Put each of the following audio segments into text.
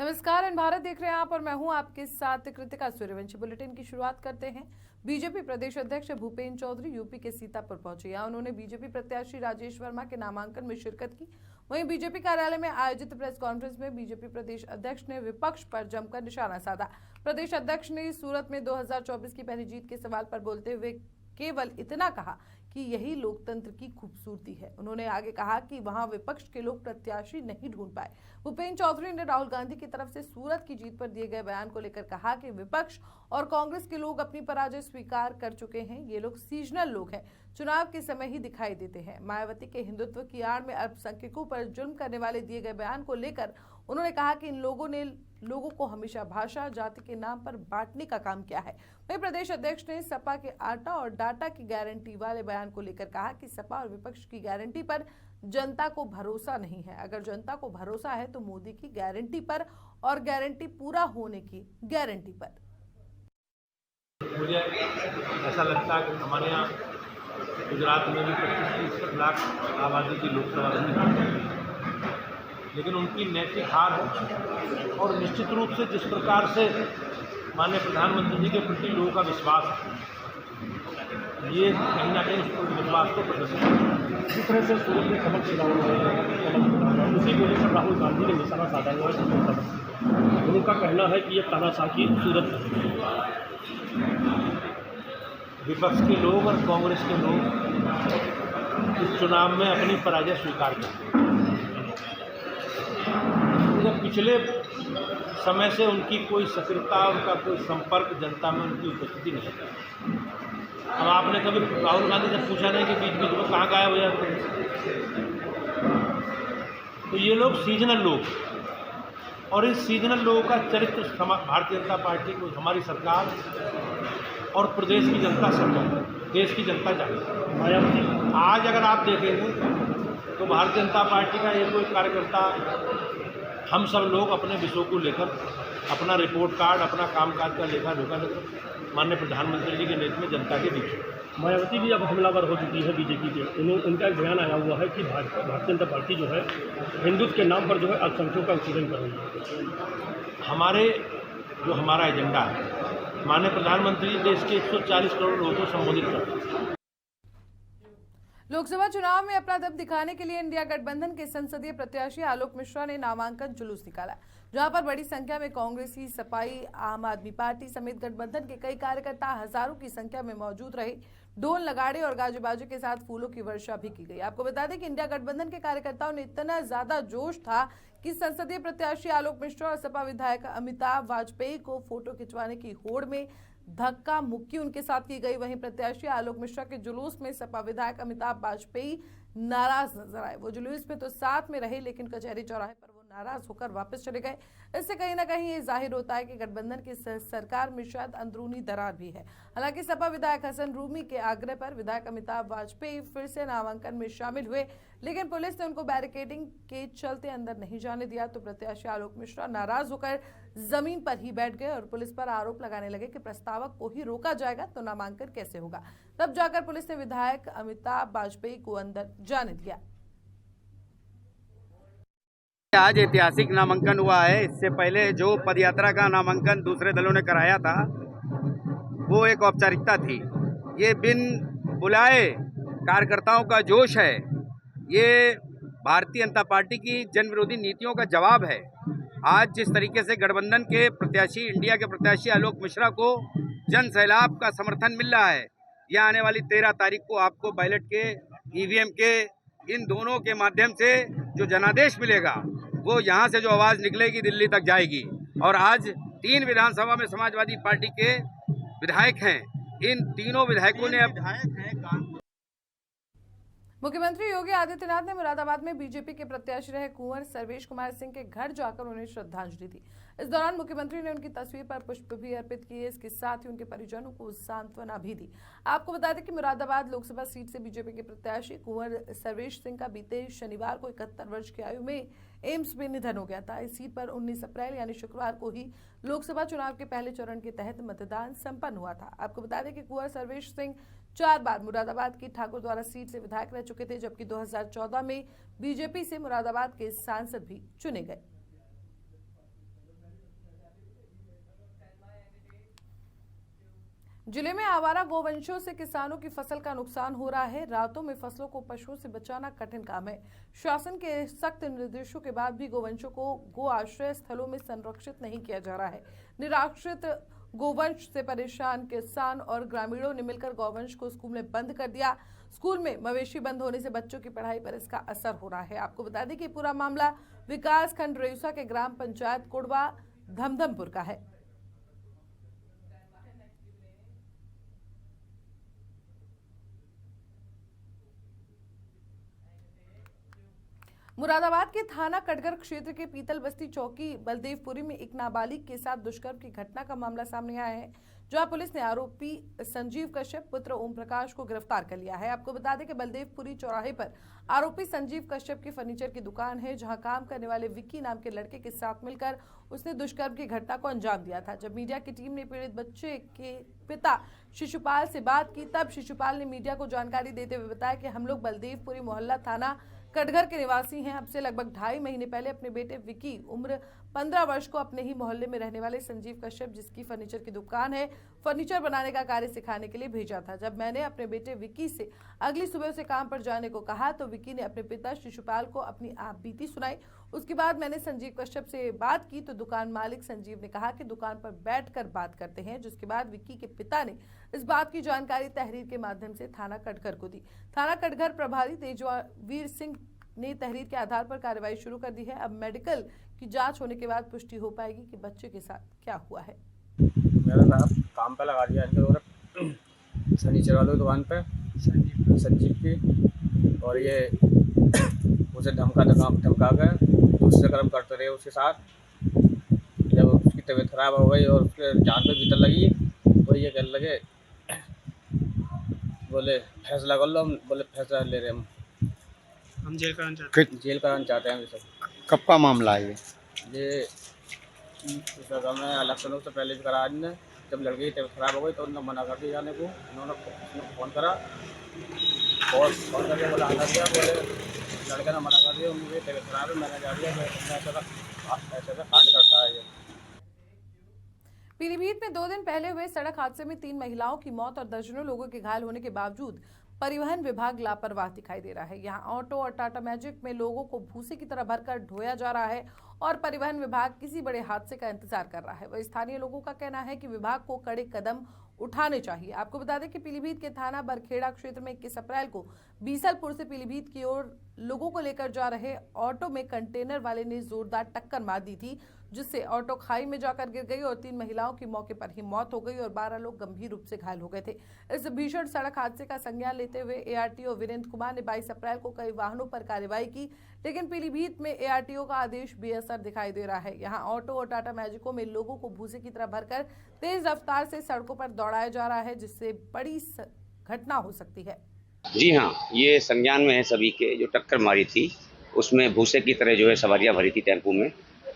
नमस्कार, इन भारत देख रहे हैं आप और मैं हूं आपके साथ कृतिका सूर्यवंशी। बुलेटिन की शुरुआत करते हैं। बीजेपी प्रदेश अध्यक्ष भूपेन्द्र चौधरी यूपी के सीतापुर पहुंचे। यहां उन्होंने बीजेपी प्रत्याशी राजेश वर्मा के नामांकन में शिरकत की। वहीं बीजेपी कार्यालय में आयोजित प्रेस कॉन्फ्रेंस में बीजेपी प्रदेश अध्यक्ष ने विपक्ष पर जमकर निशाना साधा। प्रदेश अध्यक्ष ने सूरत में 2024 की पहली जीत के सवाल पर बोलते हुए केवल इतना कहा कि यही लोकतंत्र की खूबसूरती है। उन्होंने आगे कहा कि वहां विपक्ष के लोग प्रत्याशी नहीं ढूंढ पाए। भूपेन्द्र चौधरी ने राहुल गांधी की तरफ से सूरत की जीत पर दिए गए बयान को लेकर कहा कि विपक्ष और कांग्रेस के लोग अपनी पराजय स्वीकार कर चुके हैं। ये लोग सीजनल लोग हैं, चुनाव के समय ही दिखाई देते हैं। मायावती के हिंदुत्व की आड़ में अल्पसंख्यकों पर जुल्म करने वाले दिए गए बयान को लेकर उन्होंने कहा कि इन लोगों ने लोगों को हमेशा भाषा जाति के नाम पर बांटने का काम किया है। वहीं प्रदेश अध्यक्ष ने सपा के आटा और डाटा की गारंटी वाले बयान को लेकर कहा कि सपा और विपक्ष की गारंटी पर जनता को भरोसा नहीं है। अगर जनता को भरोसा है तो मोदी की गारंटी पर और गारंटी पूरा होने की गारंटी पर। मुझे ऐसा लगता है कि हमारे यहाँ गुजरात में भी 25-30 लाख आबादी की लोकसभा है, लेकिन उनकी नैतिक हार है। और निश्चित रूप से जिस प्रकार से माननीय प्रधानमंत्री जी के प्रति लोगों का विश्वास है, ये कहीं ना कहीं उस विश्वास को प्रदर्शित करता है। जिस तरह से सूरत में कमल खिलाओ उसी को लेकर राहुल गांधी ने निशाना साधा हुआ है। उनका कहना है कि ये तानाशाह की सूरत है। विपक्ष के लोग और कांग्रेस के लोग इस चुनाव में अपनी पराजय स्वीकार करते हैं। पिछले समय से उनकी कोई सक्रियता, उनका कोई संपर्क जनता में उनकी उपस्थिति नहीं है। अब आपने कभी राहुल गांधी से पूछा नहीं कि बीच बीच में कहाँ गायब हो जाते हैं। तो ये लोग सीजनल लोग, और इस सीजनल लोगों का चरित्र भारतीय जनता पार्टी को, हमारी सरकार और प्रदेश की जनता समझे, देश की जनता चाहती। आज अगर आप देखेंगे तो भारतीय जनता पार्टी का एक कोई कार्यकर्ता, हम सब लोग अपने विषयों को लेकर अपना रिपोर्ट कार्ड, अपना कामकाज का लेखा जोखा लेकर माननीय प्रधानमंत्री जी के नेतृत्व में जनता के बीच। मायावती भी अब हमलावर हो चुकी है बीजेपी के। उनका एक बयान आया हुआ है कि भारतीय जनता पार्टी जो है हिंदुत्व के नाम पर जो है अल्पसंख्यकों का उत्पीड़न कर रही है। हमारा एजेंडा है, माननीय प्रधानमंत्री देश के 140 करोड़ लोगों को संबोधित करते हैं। लोकसभा चुनाव में अपना दम दिखाने के लिए इंडिया गठबंधन के संसदीय प्रत्याशी आलोक मिश्रा ने नामांकन जुलूस निकाला, जहां पर बड़ी संख्या में कांग्रेसी, सपाई, आम आदमी पार्टी समेत गठबंधन के कई कार्यकर्ता हजारों की संख्या में मौजूद रहे। ढोल नगाड़े और गाजे बाजे के साथ फूलों की वर्षा भी की गई। आपको बता दें कि इंडिया गठबंधन के कार्यकर्ताओं ने इतना ज्यादा जोश था कि संसदीय प्रत्याशी आलोक मिश्रा और सपा विधायक अमिताभ वाजपेयी को फोटो खिंचवाने की होड़ में धक्का मुक्की उनके साथ की गई। वहीं प्रत्याशी आलोक मिश्रा के जुलूस में सपा विधायक अमिताभ वाजपेयी नाराज नजर आए। वो जुलूस में तो साथ में रहे, लेकिन कचहरी चौराहे पर वो नाराज होकर वापस चले गए। इससे कहीं ना कहीं ये जाहिर होता है कि गठबंधन की सरकार में शायद अंदरूनी दरार भी है। हालांकि सपा विधायक हसन रूमी के आग्रह पर विधायक अमिताभ वाजपेयी फिर से नामांकन में शामिल हुए, लेकिन पुलिस ने उनको बैरिकेडिंग के चलते अंदर नहीं जाने दिया। तो प्रत्याशी आलोक मिश्रा नाराज होकर जमीन पर ही बैठ गए और पुलिस पर आरोप लगाने लगे कि प्रस्तावक को ही रोका जाएगा तो नामांकन कैसे होगा। तब जाकर पुलिस ने विधायक अमिताभ वाजपेयी को अंदर जाने दिया। आज ऐतिहासिक नामांकन हुआ है। इससे पहले जो पदयात्रा का नामांकन दूसरे दलों ने कराया था वो एक औपचारिकता थी। ये बिन बुलाए कार्यकर्ताओं का जोश है। ये भारतीय जनता पार्टी की जन विरोधी नीतियों का जवाब है। आज जिस तरीके से गठबंधन के प्रत्याशी, इंडिया के प्रत्याशी आलोक मिश्रा को जन सैलाब का समर्थन मिल रहा है, यह आने वाली 13 तारीख को आपको बैलेट के, ईवीएम के, इन दोनों के माध्यम से जो जनादेश मिलेगा वो यहाँ से जो आवाज़ निकलेगी दिल्ली तक जाएगी। और आज 3 विधानसभा में समाजवादी पार्टी के विधायक हैं। इन तीनों विधायकों ने मुख्यमंत्री योगी आदित्यनाथ ने मुरादाबाद में बीजेपी के प्रत्याशी रहे कुंवर सर्वेश कुमार सिंह के घर जाकर उन्हें श्रद्धांजलि दी। इस दौरान मुख्यमंत्री ने उनकी तस्वीर पर पुष्प भी अर्पित किए। इसके साथ ही उनके परिजनों को सांत्वना भी दी। आपको बता दें कि मुरादाबाद लोकसभा सीट से बीजेपी के प्रत्याशी कुंवर सर्वेश सिंह का बीते शनिवार को 71 वर्ष की आयु में एम्स में निधन हो गया था। इस सीट पर 19 अप्रैल यानी शुक्रवार को ही लोकसभा चुनाव के पहले चरण के तहत मतदान संपन्न हुआ था। आपको बता दें कि कुंवर सर्वेश सिंह 4 बार मुरादाबाद की ठाकुरद्वारा सीट से विधायक रह चुके थे, जबकि 2014 में बीजेपी से मुरादाबाद के सांसद भी चुने गए। जिले में आवारा गोवंशों से किसानों की फसल का नुकसान हो रहा है। रातों में फसलों को पशुओं से बचाना कठिन काम है। शासन के सख्त निर्देशों के बाद भी गोवंशों को गो आश्रय स्थलों में संरक्षित नहीं किया जा रहा है। निराश्रित गोवंश से परेशान किसान और ग्रामीणों ने मिलकर गौवंश को स्कूल में बंद कर दिया। स्कूल में मवेशी बंद होने से बच्चों की पढ़ाई पर इसका असर हो रहा है। आपको बता दें कि पूरा मामला विकास खंड रेउसा के ग्राम पंचायत कुड़वा धमधमपुर का है। मुरादाबाद के थाना कटघर क्षेत्र के पीतल बस्ती चौकी बलदेवपुरी में एक नाबालिग के साथ दुष्कर्म की घटना का मामला सामने आया है, जहां पुलिस ने आरोपी संजीव कश्यप पुत्र ओम प्रकाश को गिरफ्तार कर लिया है। आपको बता दें कि बलदेवपुरी चौराहे पर आरोपी संजीव कश्यप की फर्नीचर की दुकान है, जहां काम करने वाले विक्की नाम के लड़के के साथ मिलकर उसने दुष्कर्म की घटना को अंजाम दिया था। जब मीडिया की टीम ने पीड़ित बच्चे के पिता शिशुपाल से बात की, तब शिशुपाल ने मीडिया को जानकारी देते हुए बताया कि हम लोग बलदेवपुरी मोहल्ला थाना कटघर के निवासी हैं। अब से लगभग 2.5 महीने पहले अपने बेटे विकी उम्र 15 वर्ष को अपने ही मोहल्ले में रहने वाले संजीव कश्यप, जिसकी फर्नीचर की दुकान है, फर्नीचर बनाने का कार्य सिखाने के लिए भेजा था। जब मैंने अपने बेटे विकी से अगली सुबह उसे काम पर जाने को कहा तो विकी ने अपने पिता शिशुपाल को अपनी आप बीती सुनाई। उसके बाद मैंने संजीव कश्यप से बात की तो दुकान मालिक संजीव ने कहा कि दुकान पर बैठकर बात करते हैं, जिसके बाद विक्की के पिता ने इस बात की जानकारी तहरीर के माध्यम से थाना कटघर को दी। थाना कटघर प्रभारी तेजवीर सिंह ने तहरीर के आधार पर कार्रवाई शुरू कर दी है। अब मेडिकल की जांच होने के बाद पुष्टि हो पाएगी कि बच्चे के साथ क्या हुआ है। मेरा नाम काम पे लगा दिया इनके फर्नीचर वालों की दुकान पे संजीव की, और ये उसे धमका कर दूसरे कर्म करते रहे उसके साथ। जब उसकी तबीयत खराब हो गई और उसके जान पे भीतर लगी तो ये कहने लगे, बोले फैसला कर लो। हम बोले फैसला ले रहे हम जेल कराना चाहते हैं। सब कब का मामला है ये हमने इलेक्शनों से पहले भी करा। ने जब लड़के की तबीयत खराब हो गई तो उन्होंने मना कर दिया जाने को। उन्होंने फ़ोन करा और फ़ोन करके बोला आना दिया। बोले लड़के ने मना कर दिया, मुझे तबीयत खराब है, मैंने जा दिया। ऐसा कांड करता है ये। पीलीभीत में 2 दिन पहले हुए सड़क हादसे में 3 महिलाओं की मौत और दर्जनों लोगों के घायल होने के बावजूद परिवहन विभाग लापरवाह दिखाई दे रहा है। यहाँ ऑटो और टाटा मैजिक में लोगों को भूसे की तरह भरकर ढोया जा रहा है और परिवहन विभाग किसी बड़े हादसे का इंतजार कर रहा है। वह स्थानीय लोगों का कहना है कि विभाग को कड़े कदम उठाने चाहिए। आपको बता दें कि पीलीभीत के थाना बरखेड़ा क्षेत्र में 21 अप्रैल को बीसलपुर से पीलीभीत की ओर लोगों को लेकर जा रहे ऑटो में कंटेनर वाले ने जोरदार टक्कर मार दी थी, जिससे ऑटो खाई में जाकर गिर गई और 3 महिलाओं की मौके पर ही मौत हो गई और 12 लोग गंभीर रूप से घायल हो गए थे। इस भीषण सड़क हादसे का संज्ञान लेते हुए एआरटीओ वीरेंद्र कुमार ने 22 अप्रैल को कई वाहनों पर कार्रवाई की, लेकिन पीलीभीत में एआरटीओ का आदेश बेअसर दिखाई दे रहा है। यहाँ ऑटो और टाटा मैजिकों में लोगों को भूसे की तरह भरकर तेज रफ्तार से सड़कों पर दौड़ाया जा रहा है, जिससे बड़ी घटना हो सकती है। जी हाँ, ये संज्ञान में है सभी के। जो टक्कर मारी थी उसमें भूसे की तरह जो है सवारियां भरी थी टेम्पो में।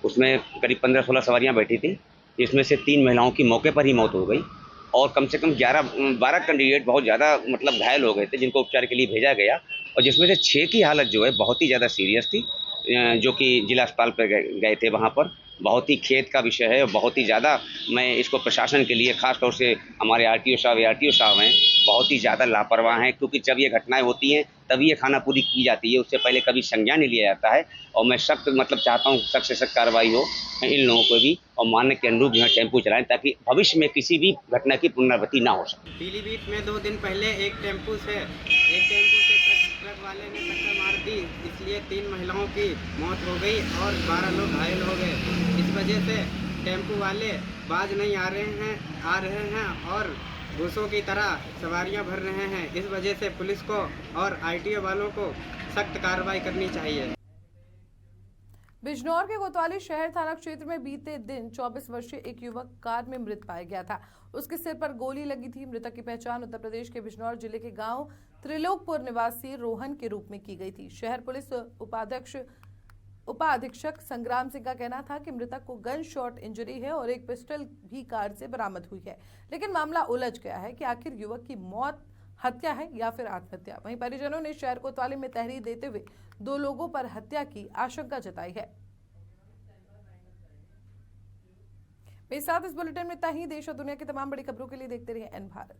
उसमें करीब 15-16 सवारियां बैठी थी, जिसमें से 3 महिलाओं की मौके पर ही मौत हो गई और कम से कम 11-12 कैंडिडेट बहुत ज़्यादा मतलब घायल हो गए थे, जिनको उपचार के लिए भेजा गया और जिसमें से 6 की हालत जो है बहुत ही ज़्यादा सीरियस थी, जो कि जिला अस्पताल पर गए थे। वहाँ पर बहुत ही खेद का विषय है और बहुत ही ज़्यादा मैं इसको प्रशासन के लिए खास तौर से हमारे आरटीओ साहब हैं बहुत ही ज़्यादा लापरवाह हैं, क्योंकि जब ये घटनाएं होती हैं तभी ये खानापूरी की जाती है, उससे पहले कभी संज्ञान नहीं लिया जाता है। और मैं सख्त मतलब चाहता हूँ सख्त से सख्त कार्रवाई हो इन लोगों को भी और मानने के अनुरूप जो है टेम्पो चलाएं, ताकि भविष्य में किसी भी घटना की पुनरावृत्ति ना हो सके। पीलीभीत में 2 दिन पहले एक टेम्पो से ट्रक वाले ने टक्कर मार दी, इसलिए 3 महिलाओं की मौत हो गई और 12 लोग घायल हो गए। इस वजह से टेम्पो वाले बाज नहीं आ रहे हैं और भूसों की तरह सवारियां भर रहे हैं। इस वजह से पुलिस को और आरटीओ वालों को सख्त कार्रवाई करनी चाहिए। बिजनौर के कोतवाली शहर थाना क्षेत्र में बीते दिन 24 वर्षीय एक युवक कार में मृत पाया गया था। उसके सिर पर गोली लगी थी। मृतक की पहचान उत्तर प्रदेश के बिजनौर जिले के गांव त्रिलोकपुर निवासी रोहन के रूप में की गई थी। शहर पुलिस उपाधीक्षक संग्राम सिंह का कहना था कि मृतक को गन शॉट इंजरी है और एक पिस्टल भी कार से बरामद हुई है, लेकिन मामला उलझ गया है कि आखिर युवक की मौत हत्या है या फिर आत्महत्या। वहीं परिजनों ने शहर कोतवाली में तहरीर देते हुए 2 लोगों पर हत्या की आशंका जताई है। मेरे साथ इस बुलेटिन में इतना ही। देश और दुनिया की तमाम बड़ी खबरों के लिए देखते रहिए एन भारत।